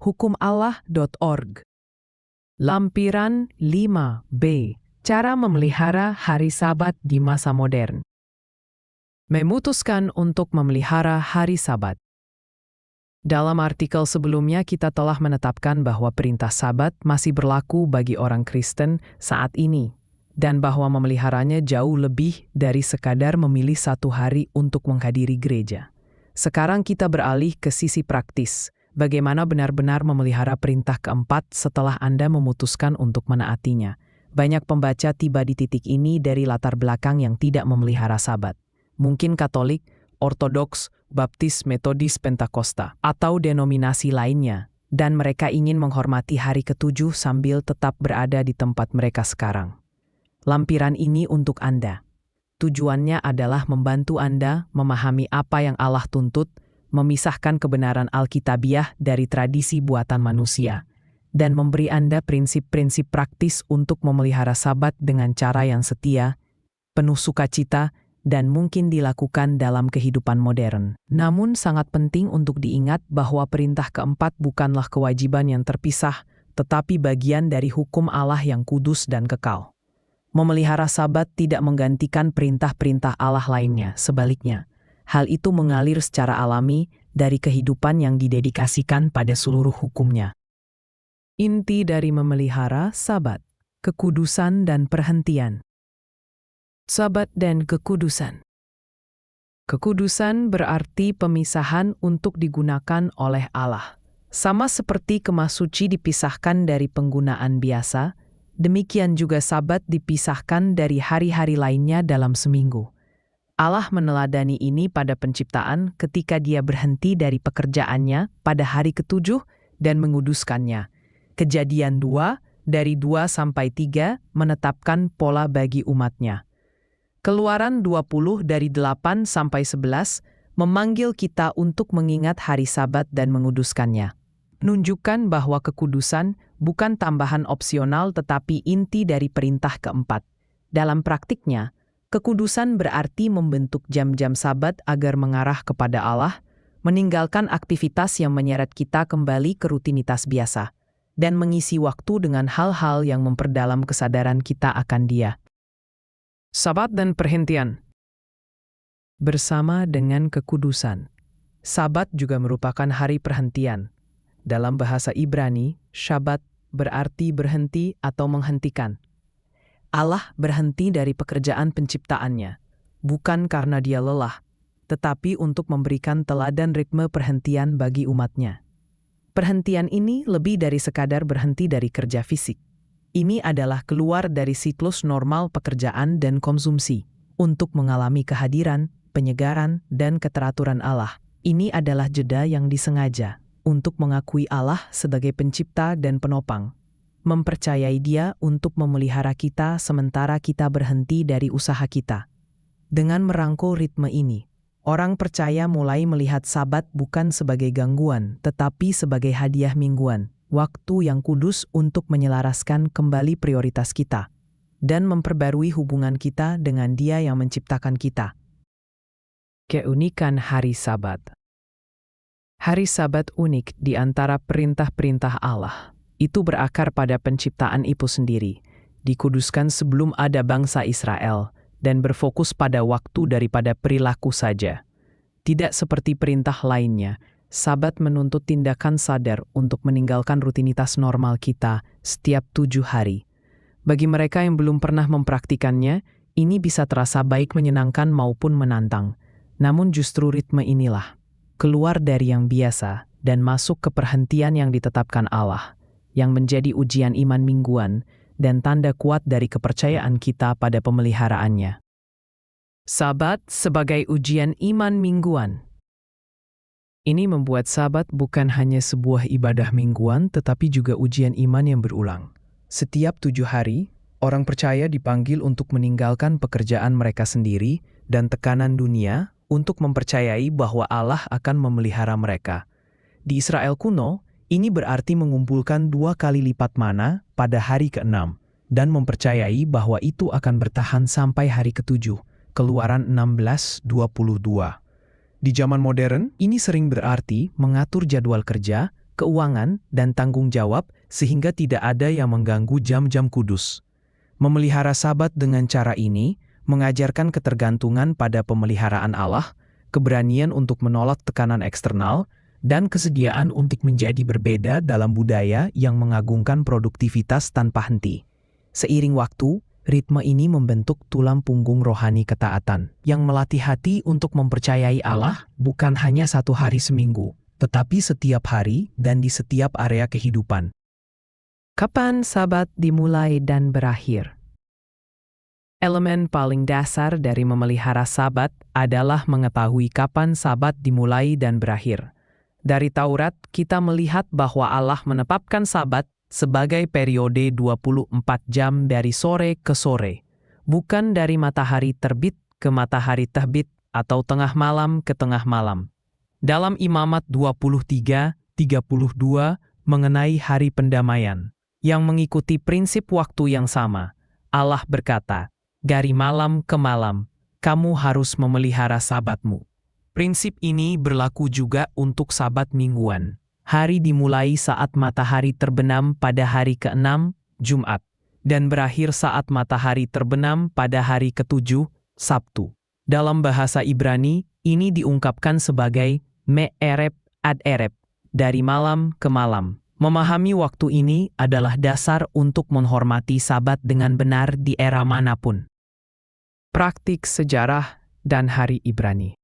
hukumallah.org. Lampiran 5B. Cara memelihara hari Sabat di masa modern. Memutuskan untuk memelihara hari Sabat. Dalam artikel sebelumnya kita telah menetapkan bahwa perintah Sabat masih berlaku bagi orang Kristen saat ini, dan bahwa memeliharanya jauh lebih dari sekadar memilih satu hari untuk menghadiri gereja. Sekarang kita beralih ke sisi praktis, bagaimana benar-benar memelihara perintah keempat setelah Anda memutuskan untuk menaatinya. Banyak pembaca tiba di titik ini dari latar belakang yang tidak memelihara Sabat. Mungkin Katolik, Ortodoks, Baptis, Metodis, Pentakosta, atau denominasi lainnya, dan mereka ingin menghormati hari ke-7 sambil tetap berada di tempat mereka sekarang. Lampiran ini untuk Anda. Tujuannya adalah membantu Anda memahami apa yang Allah tuntut, memisahkan kebenaran Alkitabiah dari tradisi buatan manusia, dan memberi Anda prinsip-prinsip praktis untuk memelihara Sabat dengan cara yang setia, penuh sukacita, dan mungkin dilakukan dalam kehidupan modern. Namun sangat penting untuk diingat bahwa perintah keempat bukanlah kewajiban yang terpisah, tetapi bagian dari hukum Allah yang kudus dan kekal. Memelihara Sabat tidak menggantikan perintah-perintah Allah lainnya, sebaliknya. Hal itu mengalir secara alami dari kehidupan yang didedikasikan pada seluruh hukumnya. Inti dari memelihara Sabat, kekudusan dan perhentian. Sabat dan kekudusan. Kekudusan berarti pemisahan untuk digunakan oleh Allah. Sama seperti kemas suci dipisahkan dari penggunaan biasa, demikian juga Sabat dipisahkan dari hari-hari lainnya dalam seminggu. Allah meneladani ini pada penciptaan ketika Dia berhenti dari pekerjaannya pada hari ke-7 dan menguduskannya. Kejadian 2, dari 2-3 menetapkan pola bagi umatnya. Keluaran 20 dari 8-11 memanggil kita untuk mengingat hari Sabat dan menguduskannya. Nunjukkan bahwa kekudusan bukan tambahan opsional tetapi inti dari perintah keempat. Dalam praktiknya, kekudusan berarti membentuk jam-jam Sabat agar mengarah kepada Allah, meninggalkan aktivitas yang menyeret kita kembali ke rutinitas biasa, dan mengisi waktu dengan hal-hal yang memperdalam kesadaran kita akan Dia. Sabat dan perhentian. Bersama dengan kekudusan, Sabat juga merupakan hari perhentian. Dalam bahasa Ibrani, Syabat berarti berhenti atau menghentikan. Allah berhenti dari pekerjaan penciptaannya, bukan karena Dia lelah, tetapi untuk memberikan teladan ritme perhentian bagi umatnya. Perhentian ini lebih dari sekadar berhenti dari kerja fisik. Ini adalah keluar dari siklus normal pekerjaan dan konsumsi untuk mengalami kehadiran, penyegaran, dan keteraturan Allah. Ini adalah jeda yang disengaja untuk mengakui Allah sebagai pencipta dan penopang, mempercayai Dia untuk memelihara kita sementara kita berhenti dari usaha kita. Dengan merangkul ritme ini, orang percaya mulai melihat Sabat bukan sebagai gangguan, tetapi sebagai hadiah mingguan. Waktu yang kudus untuk menyelaraskan kembali prioritas kita dan memperbarui hubungan kita dengan Dia yang menciptakan kita. Keunikan hari Sabat. Hari Sabat unik di antara perintah-perintah Allah. Itu berakar pada penciptaan itu sendiri, dikuduskan sebelum ada bangsa Israel, dan berfokus pada waktu daripada perilaku saja. Tidak seperti perintah lainnya, Sabat menuntut tindakan sadar untuk meninggalkan rutinitas normal kita setiap 7 hari. Bagi mereka yang belum pernah mempraktikannya, ini bisa terasa baik menyenangkan maupun menantang. Namun justru ritme inilah, keluar dari yang biasa dan masuk ke perhentian yang ditetapkan Allah, yang menjadi ujian iman mingguan dan tanda kuat dari kepercayaan kita pada pemeliharaannya. Sabat sebagai ujian iman mingguan. Ini membuat Sabat bukan hanya sebuah ibadah mingguan tetapi juga ujian iman yang berulang. Setiap 7 hari, orang percaya dipanggil untuk meninggalkan pekerjaan mereka sendiri dan tekanan dunia untuk mempercayai bahwa Allah akan memelihara mereka. Di Israel kuno, ini berarti mengumpulkan 2 kali lipat mana pada hari ke-6 dan mempercayai bahwa itu akan bertahan sampai hari ke-7, Keluaran 16:22. Di zaman modern, ini sering berarti mengatur jadwal kerja, keuangan, dan tanggung jawab sehingga tidak ada yang mengganggu jam-jam kudus. Memelihara Sabat dengan cara ini mengajarkan ketergantungan pada pemeliharaan Allah, keberanian untuk menolak tekanan eksternal, dan kesediaan untuk menjadi berbeda dalam budaya yang mengagungkan produktivitas tanpa henti. Seiring waktu, ritme ini membentuk tulang punggung rohani ketaatan yang melatih hati untuk mempercayai Allah bukan hanya satu hari seminggu, tetapi setiap hari dan di setiap area kehidupan. Kapan Sabat dimulai dan berakhir? Elemen paling dasar dari memelihara Sabat adalah mengetahui kapan Sabat dimulai dan berakhir. Dari Taurat, kita melihat bahwa Allah menetapkan Sabat sebagai periode 24 jam dari sore ke sore, bukan dari matahari terbit ke matahari terbit atau tengah malam ke tengah malam. Dalam Imamat 23-32 mengenai hari pendamaian, yang mengikuti prinsip waktu yang sama, Allah berkata, "Dari malam ke malam, kamu harus memelihara Sabatmu." Prinsip ini berlaku juga untuk Sabat mingguan. Hari dimulai saat matahari terbenam pada hari ke-6, Jumat, dan berakhir saat matahari terbenam pada hari ke-7, Sabtu. Dalam bahasa Ibrani, ini diungkapkan sebagai me-ereb ad-ereb, dari malam ke malam. Memahami waktu ini adalah dasar untuk menghormati Sabat dengan benar di era manapun. Praktik sejarah dan hari Ibrani.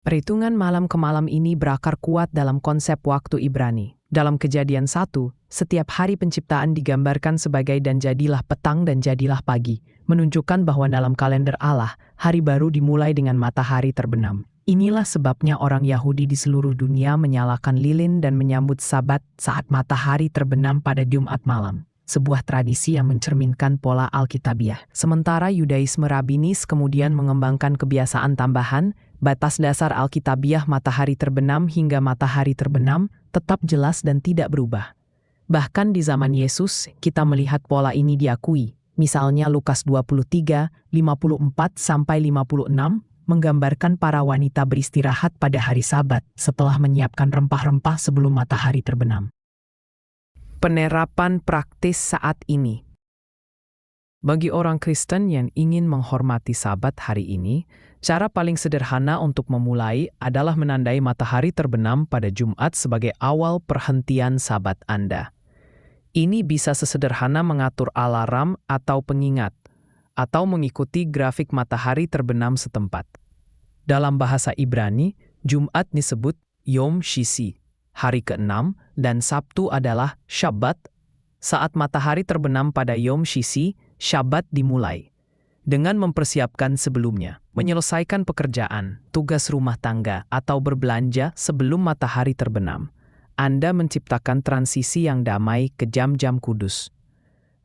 Perhitungan malam ke malam ini berakar kuat dalam konsep waktu Ibrani. Dalam Kejadian 1, setiap hari penciptaan digambarkan sebagai dan jadilah petang dan jadilah pagi, menunjukkan bahwa dalam kalender Allah, hari baru dimulai dengan matahari terbenam. Inilah sebabnya orang Yahudi di seluruh dunia menyalakan lilin dan menyambut Sabat saat matahari terbenam pada Jumat malam. Sebuah tradisi yang mencerminkan pola Alkitabiah. Sementara Yudaisme Rabinis kemudian mengembangkan kebiasaan tambahan, batas dasar Alkitabiah matahari terbenam hingga matahari terbenam tetap jelas dan tidak berubah. Bahkan di zaman Yesus, kita melihat pola ini diakui. Misalnya Lukas 23, 54-56 menggambarkan para wanita beristirahat pada hari Sabat setelah menyiapkan rempah-rempah sebelum matahari terbenam. Penerapan praktis saat ini. Bagi orang Kristen yang ingin menghormati Sabat hari ini, cara paling sederhana untuk memulai adalah menandai matahari terbenam pada Jumat sebagai awal perhentian Sabat Anda. Ini bisa sesederhana mengatur alarm atau pengingat, atau mengikuti grafik matahari terbenam setempat. Dalam bahasa Ibrani, Jumat disebut Yom Shisi, hari ke-6, dan Sabtu adalah Shabbat. Saat matahari terbenam pada Yom Shisi, Shabbat dimulai. Dengan mempersiapkan sebelumnya, menyelesaikan pekerjaan, tugas rumah tangga, atau berbelanja sebelum matahari terbenam, Anda menciptakan transisi yang damai ke jam-jam kudus.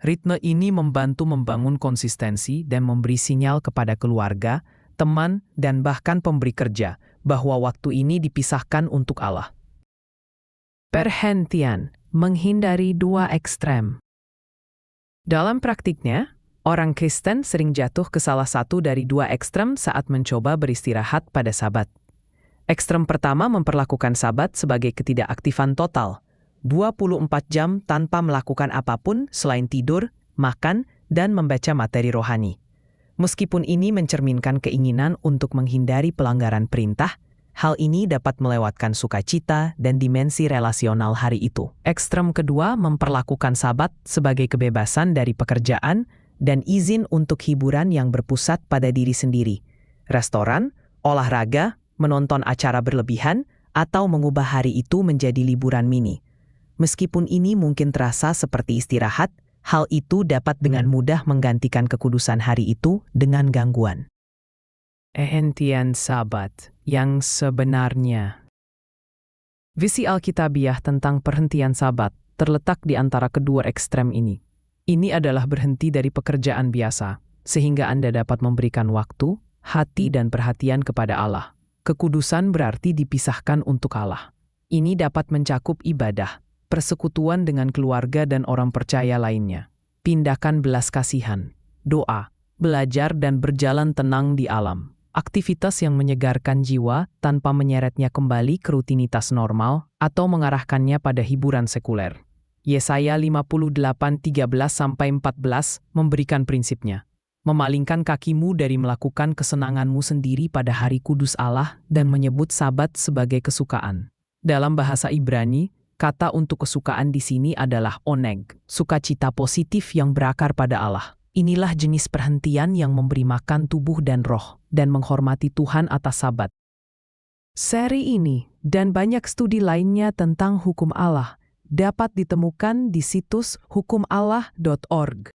Ritme ini membantu membangun konsistensi dan memberi sinyal kepada keluarga, teman, dan bahkan pemberi kerja bahwa waktu ini dipisahkan untuk Allah. Perhentian, menghindari dua ekstrem. Dalam praktiknya, orang Kristen sering jatuh ke salah satu dari dua ekstrem saat mencoba beristirahat pada Sabat. Ekstrem pertama memperlakukan Sabat sebagai ketidakaktifan total, 24 jam tanpa melakukan apapun selain tidur, makan, dan membaca materi rohani. Meskipun ini mencerminkan keinginan untuk menghindari pelanggaran perintah, hal ini dapat melewatkan sukacita dan dimensi relasional hari itu. Ekstrem kedua memperlakukan Sabat sebagai kebebasan dari pekerjaan dan izin untuk hiburan yang berpusat pada diri sendiri. Restoran, olahraga, menonton acara berlebihan, atau mengubah hari itu menjadi liburan mini. Meskipun ini mungkin terasa seperti istirahat, hal itu dapat dengan mudah menggantikan kekudusan hari itu dengan gangguan. Perhentian Sabat yang sebenarnya. Visi Alkitabiah tentang perhentian Sabat terletak di antara kedua ekstrem ini. Ini adalah berhenti dari pekerjaan biasa, sehingga Anda dapat memberikan waktu, hati, dan perhatian kepada Allah. Kekudusan berarti dipisahkan untuk Allah. Ini dapat mencakup ibadah, persekutuan dengan keluarga dan orang percaya lainnya, tindakan belas kasihan, doa, belajar dan berjalan tenang di alam, aktivitas yang menyegarkan jiwa tanpa menyeretnya kembali ke rutinitas normal atau mengarahkannya pada hiburan sekuler. Yesaya 58:13-14 memberikan prinsipnya. Memalingkan kakimu dari melakukan kesenanganmu sendiri pada hari kudus Allah dan menyebut Sabat sebagai kesukaan. Dalam bahasa Ibrani, kata untuk kesukaan di sini adalah oneg, sukacita positif yang berakar pada Allah. Inilah jenis perhentian yang memberi makan tubuh dan roh, dan menghormati Tuhan atas Sabat. Seri ini dan banyak studi lainnya tentang hukum Allah dapat ditemukan di situs hukumallah.org.